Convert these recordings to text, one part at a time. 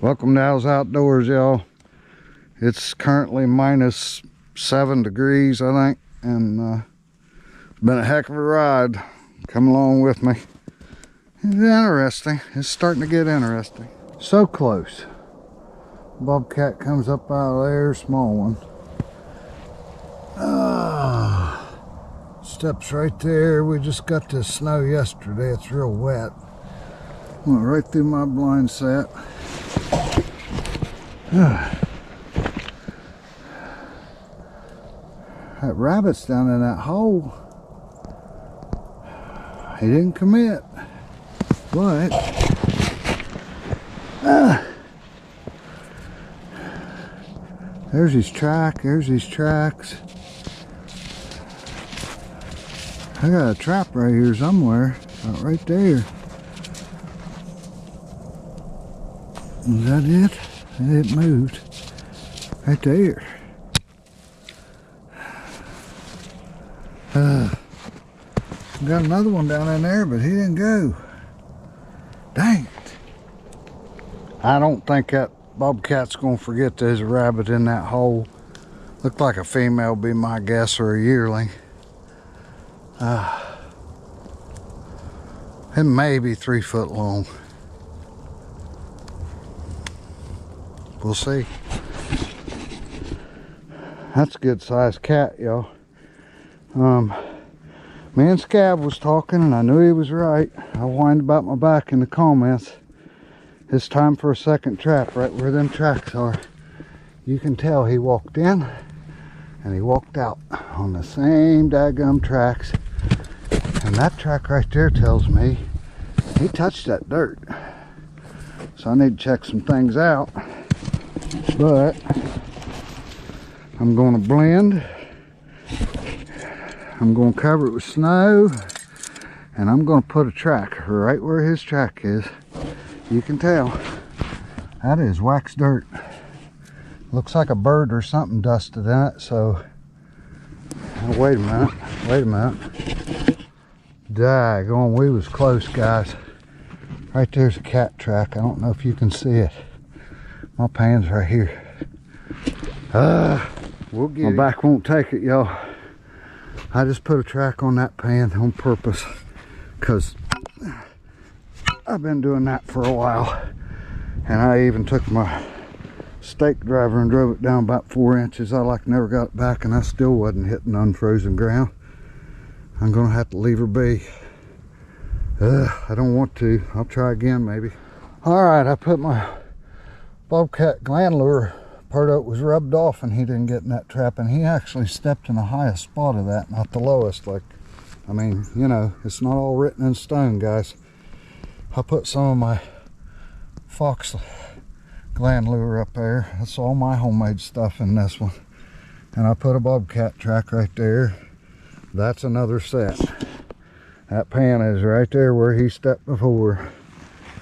Welcome to Al's Outdoors, y'all. It's currently -7 degrees, I think, and it's been a heck of a ride. Come along with me. It's interesting. It's starting to get interesting. So close. Bobcat comes up out of there, small one. Steps right there. We just got the snow yesterday. It's real wet. Went right through my blind set. That rabbit's down in that hole. He didn't commit, but there's his track. There's his tracks. I got a trap right here somewhere, right there. Is that it? It moved right there. Got another one down in there, but he didn't go. Dang it. I don't think that bobcat's gonna forget there's a rabbit in that hole. Looked like a female, be my guess, or a yearling. It may be 3 foot long. We'll see. That's a good sized cat, y'all. Me and Scab was talking and I knew he was right. I whined about my back in the comments. It's time for a second trap right where them tracks are. You can tell he walked in and he walked out on the same daggum tracks. And that track right there tells me he touched that dirt. So I need to check some things out. But I'm going to blend. I'm going to cover it with snow. And I'm going to put a track right where his track is. You can tell. That is wax dirt. Looks like a bird or something dusted in it. So, wait a minute. Wait a minute. Daggone, we was close, guys. Right there's a cat track. I don't know if you can see it. My pan's right here. We'll get my back won't take it, y'all. I just put a track on that pan on purpose because I've been doing that for a while. And I even took my stake driver and drove it down about 4 inches. I never got it back and I still wasn't hitting unfrozen ground. I'm gonna have to leave her be. I don't want to. I'll try again maybe. All right, I put my bobcat gland lure. Part of it was rubbed off and he didn't get in that trap, and he actually stepped in the highest spot of that, not the lowest. Like, I mean, you know, it's not all written in stone, guys. I put some of my fox gland lure up there. That's all my homemade stuff in this one. And I put a bobcat track right there. That's another set. That pan is right there where he stepped before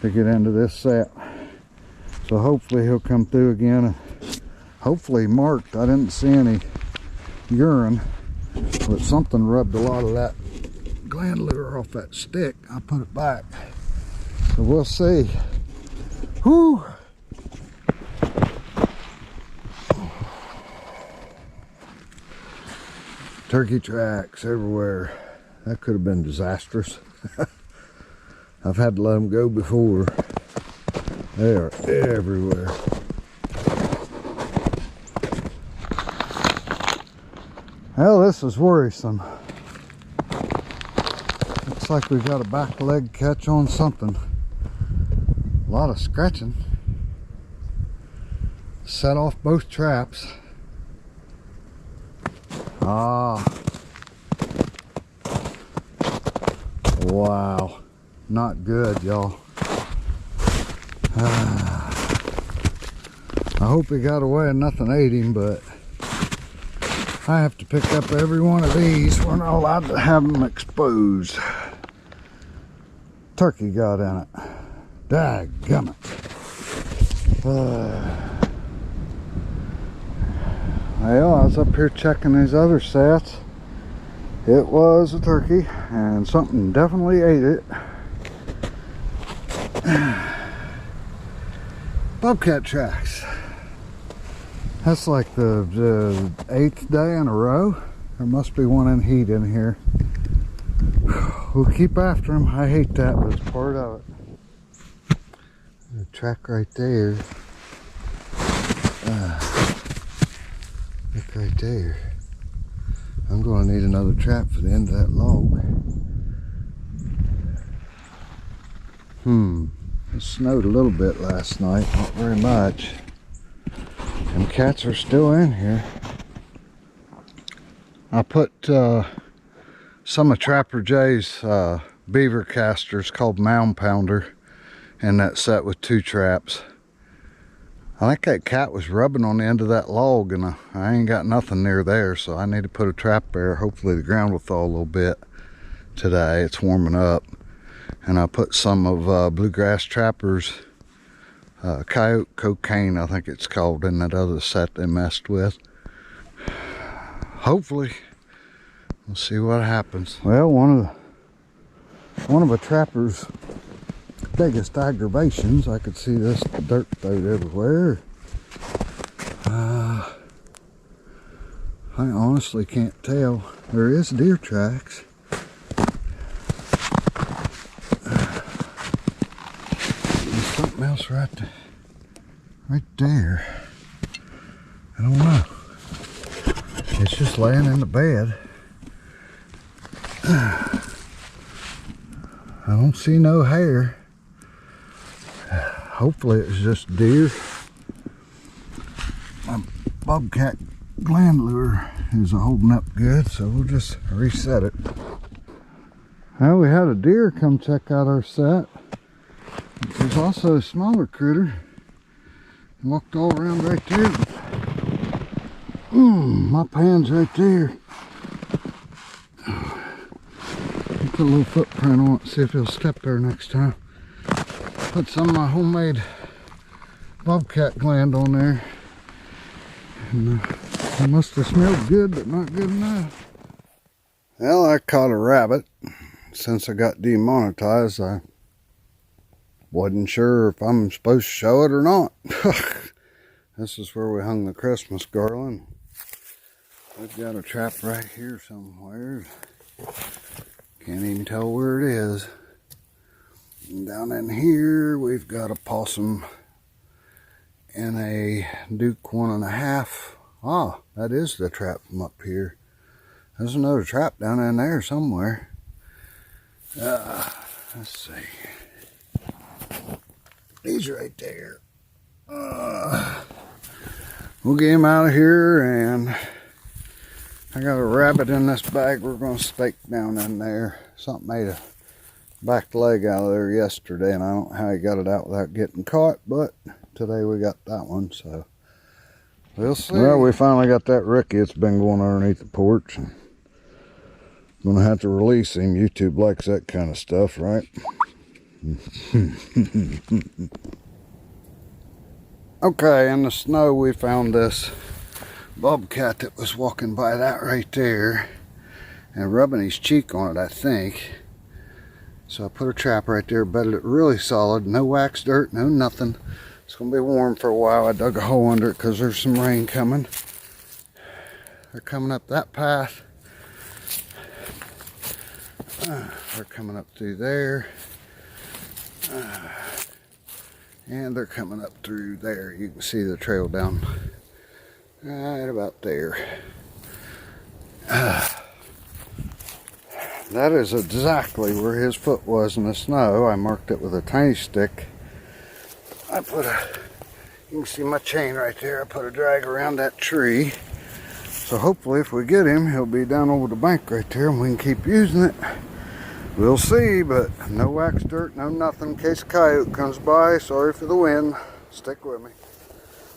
to get into this set. So hopefully he'll come through again. And hopefully marked. I didn't see any urine, but something rubbed a lot of that gland lure off that stick. I put it back. So we'll see. Whew. Turkey tracks everywhere. That could have been disastrous. I've had to let them go before. They are everywhere. Well, this is worrisome. Looks like we've got a back leg catch on something. A lot of scratching. Set off both traps. Ah. Wow. Not good, y'all. I hope he got away and nothing ate him, but I have to pick up every one of these. We're not allowed to have them exposed. Turkey got in it. Dadgummit. Well, I was up here checking these other sets. It was a turkey, and something definitely ate it. Bobcat tracks. That's like the 8th day in a row. There must be one in heat in here. We'll keep after them. I hate that, but it's part of it. The track right there. Look right there. I'm going to need another trap for the end of that log. It snowed a little bit last night, not very much. And cats are still in here. I put some of Trapper Jay's beaver casters called Mound Pounder in that set with 2 traps. I think that cat was rubbing on the end of that log, and I ain't got nothing near there, so I need to put a trap there. Hopefully the ground will thaw a little bit today. It's warming up. And I put some of Bluegrass Trappers Coyote Cocaine, I think it's called, in that other set they messed with. Hopefully we'll see what happens. Well, one of a trapper's biggest aggravations, I could see this dirt boat everywhere. I honestly can't tell. There is deer tracks. There's something else right there. I don't know. It's just laying in the bed. I don't see no hair. Hopefully it's just deer. My bobcat gland lure is holding up good, so we'll just reset it. Well, we had a deer come check out our set. There's also a smaller critter. He walked all around right there. My pan's right there. Put a little footprint on it, see if he'll step there next time. Put some of my homemade bobcat gland on there. And it must have smelled good, but not good enough. Well, I caught a rabbit. Since I got demonetized, I wasn't sure if I'm supposed to show it or not. This is where we hung the Christmas garland. We've got a trap right here somewhere. Can't even tell where it is. And down in here, we've got a possum and a Duke 1.5. Ah, that is the trap from up here. There's another trap down in there somewhere. Let's see. He's right there. We'll get him out of here, and I got a rabbit in this bag we're going to stake down in there. Something made a back leg out of there yesterday, and I don't know how he got it out without getting caught, but today we got that one, so we'll see. Well, we finally got that Ricky. It's been going underneath the porch. Gonna have to release him. YouTube likes that kind of stuff, right? Okay, in the snow we found this bobcat that was walking by that right there and rubbing his cheek on it, I think. So I put a trap right there, bedded it really solid, no wax dirt, no nothing. It's gonna be warm for a while. I dug a hole under it because there's some rain coming. They're coming up that path. They're coming up through there. And they're coming up through there. You can see the trail down right about there. That is exactly where his foot was in the snow. I marked it with a tiny stick. You can see my chain right there. I put a drag around that tree. So hopefully if we get him, he'll be down over the bank right there and we can keep using it. We'll see, but no wax dirt, no nothing in case a coyote comes by. Sorry for the wind. Stick with me.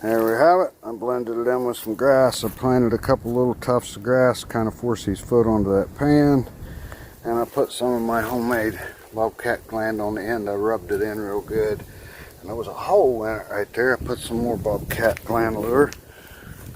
There we have it. I blended it in with some grass. I planted a couple little tufts of grass, kind of force his foot onto that pan. And I put some of my homemade bobcat gland on the end. I rubbed it in real good. And there was a hole in it right there. I put some more bobcat gland lure.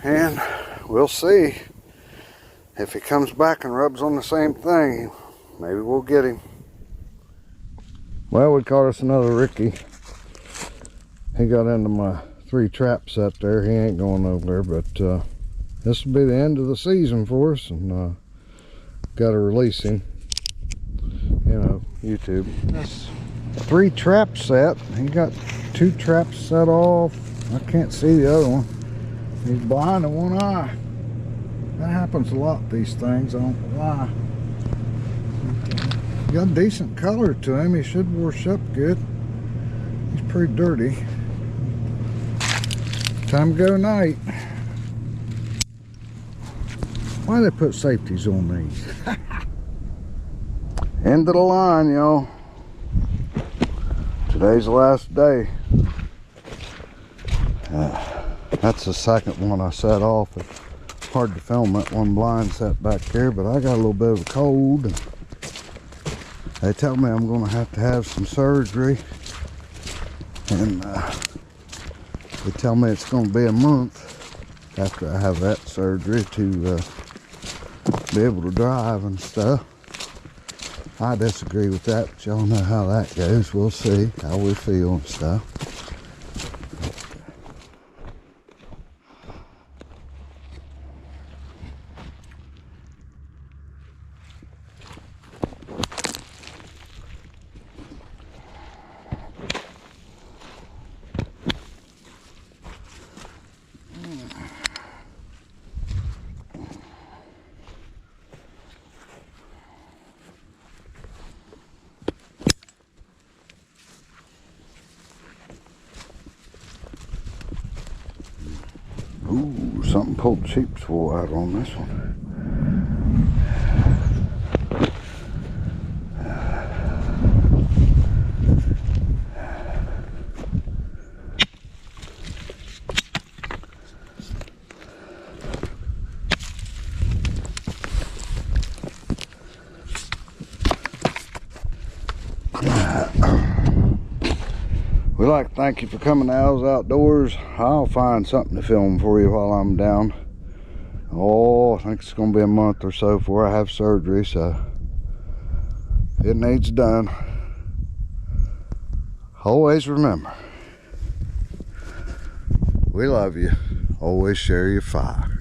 And we'll see. If he comes back and rubs on the same thing, maybe we'll get him. Well, we caught us another Ricky. he got into my 3 trap set there. He ain't going over there, but this will be the end of the season for us, and got to release him. You know, YouTube. That's 3 trap set. He got 2 traps set off. I can't see the other one. He's blind in one eye. That happens a lot, these things. I don't know why. Got decent color to him. He should wash up good. He's pretty dirty. Time to go night. Why they put safeties on these? End of the line, y'all. Today's the last day. That's the second one I set off. It's hard to film that one blind set back there, but I got a little bit of a cold. They tell me I'm going to have some surgery, and they tell me it's going to be a month after I have that surgery to be able to drive and stuff. I disagree with that, but y'all know how that goes. We'll see how we feel and stuff. Ooh, something pulled sheep's wool out on this one. We'd like to thank you for coming to Al's Outdoors. I'll find something to film for you while I'm down. Oh, I think it's going to be a month or so before I have surgery, so it needs done. Always remember, we love you. Always share your fire.